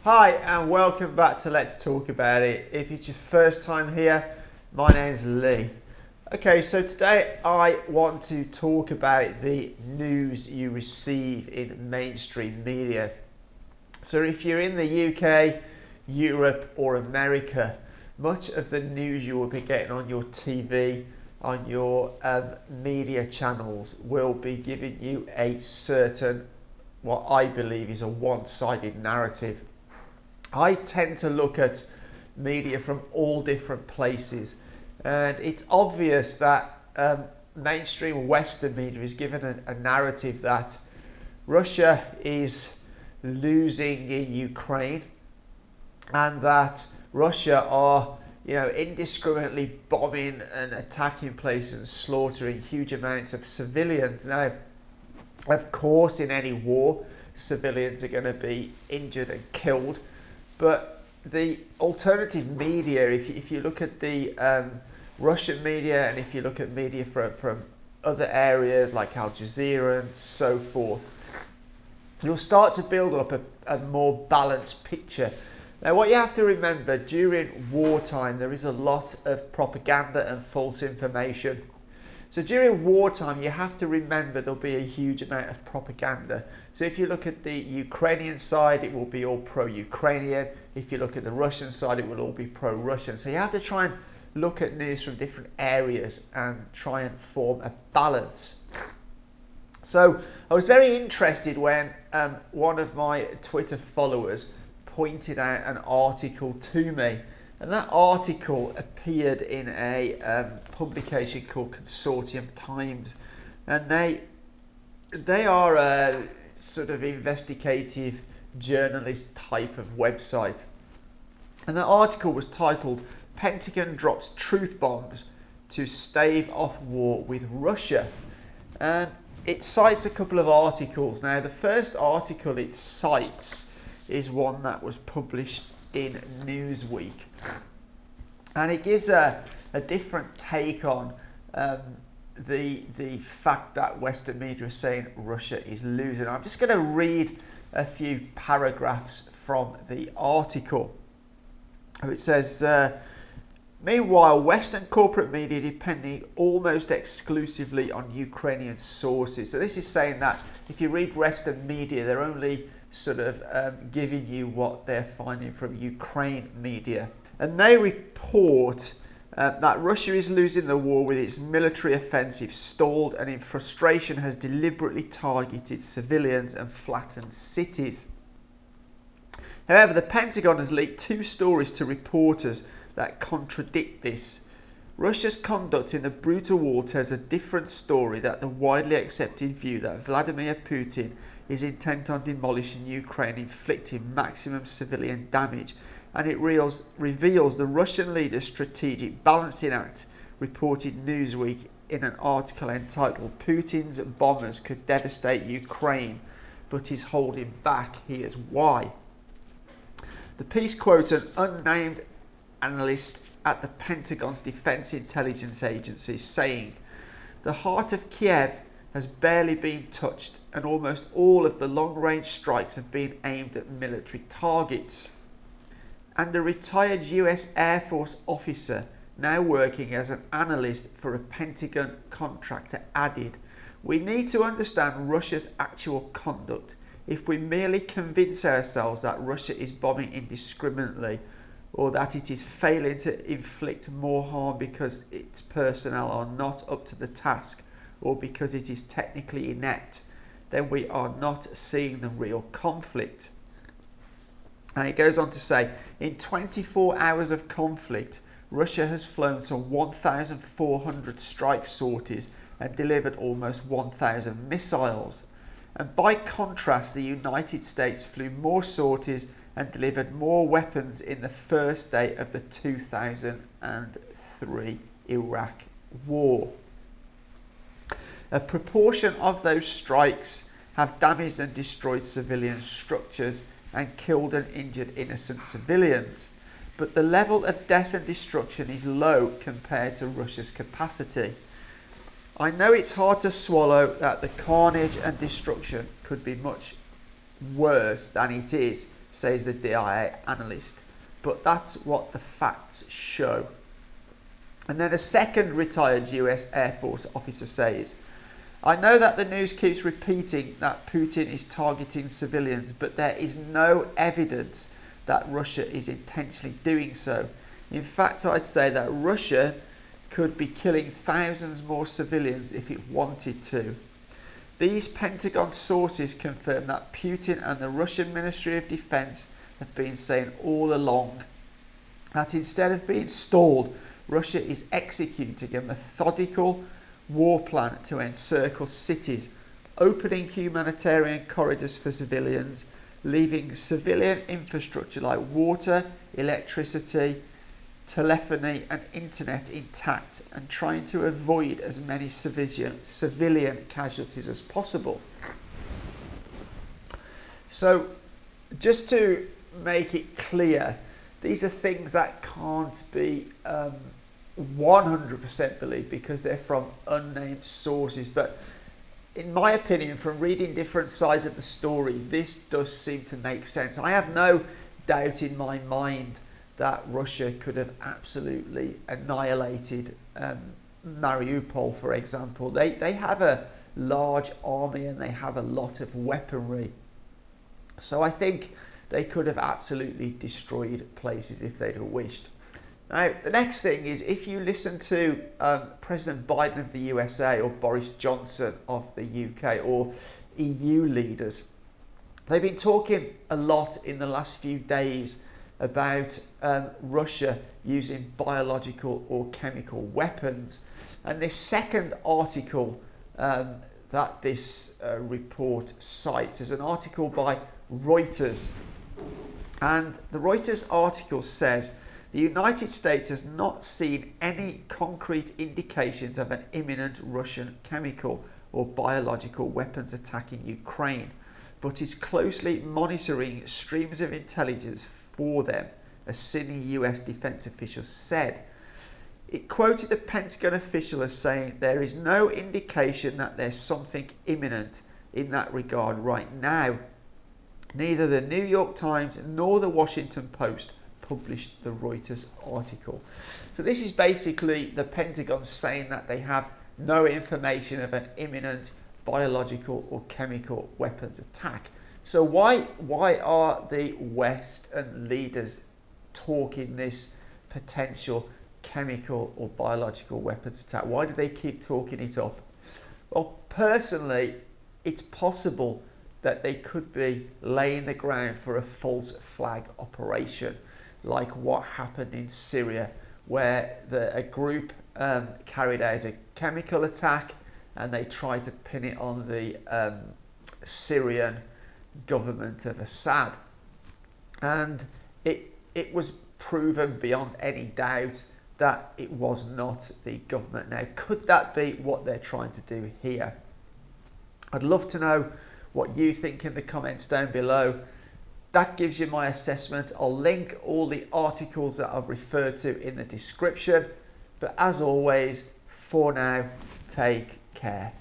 Hi and welcome back to Let's Talk About It. If it's your first time here, my name's Lee. Okay, so today I want to talk about the news you receive in mainstream media. So if you're in the UK, Europe or America, much of the news you will be getting on your TV, on your media channels will be giving you a certain, what I believe is a one-sided narrative. I tend to look at media from all different places, and it's obvious that mainstream Western media is given a narrative that Russia is losing in Ukraine and that Russia are indiscriminately bombing and attacking places and slaughtering huge amounts of civilians. Now, of course, in any war, civilians are going to be injured and killed. But the alternative media, if you look at the Russian media and if you look at media from other areas like Al Jazeera and so forth, you'll start to build up a more balanced picture. Now, what you have to remember, during wartime, there is a lot of propaganda and false information. So during wartime, you have to remember there'll be a huge amount of propaganda. So if you look at the Ukrainian side, it will be all pro-Ukrainian. If you look at the Russian side, it will all be pro-Russian. So you have to try and look at news from different areas and try and form a balance. So I was very interested when one of my Twitter followers pointed out an article to me. And that article appeared in a publication called Consortium Times, and they are a sort of investigative journalist type of website. And the article was titled "Pentagon Drops Truth Bombs to Stave Off War with Russia," and it cites a couple of articles. Now, the first article it cites is one that was published in Newsweek, and it gives a different take on the fact that Western media is saying Russia is losing. I'm just going to read a few paragraphs from the article. It says, meanwhile, Western corporate media depending almost exclusively on Ukrainian sources. So this is saying that if you read Western media, they're only sort of giving you what they're finding from Ukraine media. And they report that Russia is losing the war with its military offensive stalled and in frustration has deliberately targeted civilians and flattened cities. However, the Pentagon has leaked two stories to reporters that contradict this. Russia's conduct in the brutal war tells a different story than the widely accepted view that Vladimir Putin is intent on demolishing Ukraine, inflicting maximum civilian damage, and it reveals the Russian leader's strategic balancing act, reported Newsweek in an article entitled "Putin's bombers could devastate Ukraine, but he's holding back. Here's why." The piece quotes an unnamed analyst at the Pentagon's Defense Intelligence Agency saying, "The heart of Kiev has barely been touched, and almost all of the long-range strikes have been aimed at military targets." And a retired US Air Force officer, now working as an analyst for a Pentagon contractor, added, "We need to understand Russia's actual conduct. If we merely convince ourselves that Russia is bombing indiscriminately, or that it is failing to inflict more harm because its personnel are not up to the task, or because it is technically inept, then we are not seeing the real conflict." And it goes on to say, in 24 hours of conflict, Russia has flown some 1,400 strike sorties and delivered almost 1,000 missiles. And by contrast, the United States flew more sorties and delivered more weapons in the first day of the 2003 Iraq War. A proportion of those strikes have damaged and destroyed civilian structures and killed and injured innocent civilians, but the level of death and destruction is low compared to Russia's capacity. I know it's hard to swallow that the carnage and destruction could be much worse than it is, says the DIA analyst. But that's what the facts show. And then a second retired US Air Force officer says, I know that the news keeps repeating that Putin is targeting civilians, but there is no evidence that Russia is intentionally doing so. In fact, I'd say that Russia could be killing thousands more civilians if it wanted to. These Pentagon sources confirm that Putin and the Russian Ministry of Defense have been saying all along that instead of being stalled, Russia is executing a methodical war plan to encircle cities, opening humanitarian corridors for civilians, leaving civilian infrastructure like water, electricity, telephony and internet intact, and trying to avoid as many civilian casualties as possible. So just to make it clear, these are things that can't be 100% believed because they're from unnamed sources. But in my opinion, from reading different sides of the story, this does seem to make sense. I have no doubt in my mind that Russia could have absolutely annihilated Mariupol, for example. They have a large army and they have a lot of weaponry. So I think they could have absolutely destroyed places if they'd have wished. Now, the next thing is, if you listen to President Biden of the USA or Boris Johnson of the UK or EU leaders, they've been talking a lot in the last few days about Russia using biological or chemical weapons. And this second article that this report cites is an article by Reuters. And the Reuters article says, the United States has not seen any concrete indications of an imminent Russian chemical or biological weapons attack in Ukraine, but is closely monitoring streams of intelligence for them, a senior US defense official said. It quoted a Pentagon official as saying, there is no indication that there's something imminent in that regard right now. Neither the New York Times nor the Washington Post published the Reuters article. So this is basically the Pentagon saying that they have no information of an imminent biological or chemical weapons attack. So why are the West and leaders talking this potential chemical or biological weapons attack? Why do they keep talking it up? Well, personally, it's possible that they could be laying the ground for a false flag operation, like what happened in Syria, where a group carried out a chemical attack and they tried to pin it on the Syrian government of Assad. And it was proven beyond any doubt that it was not the government. Now, could that be what they're trying to do here? I'd love to know what you think in the comments down below. That gives you my assessment. I'll link all the articles that I've referred to in the description. But as always, for now, take care.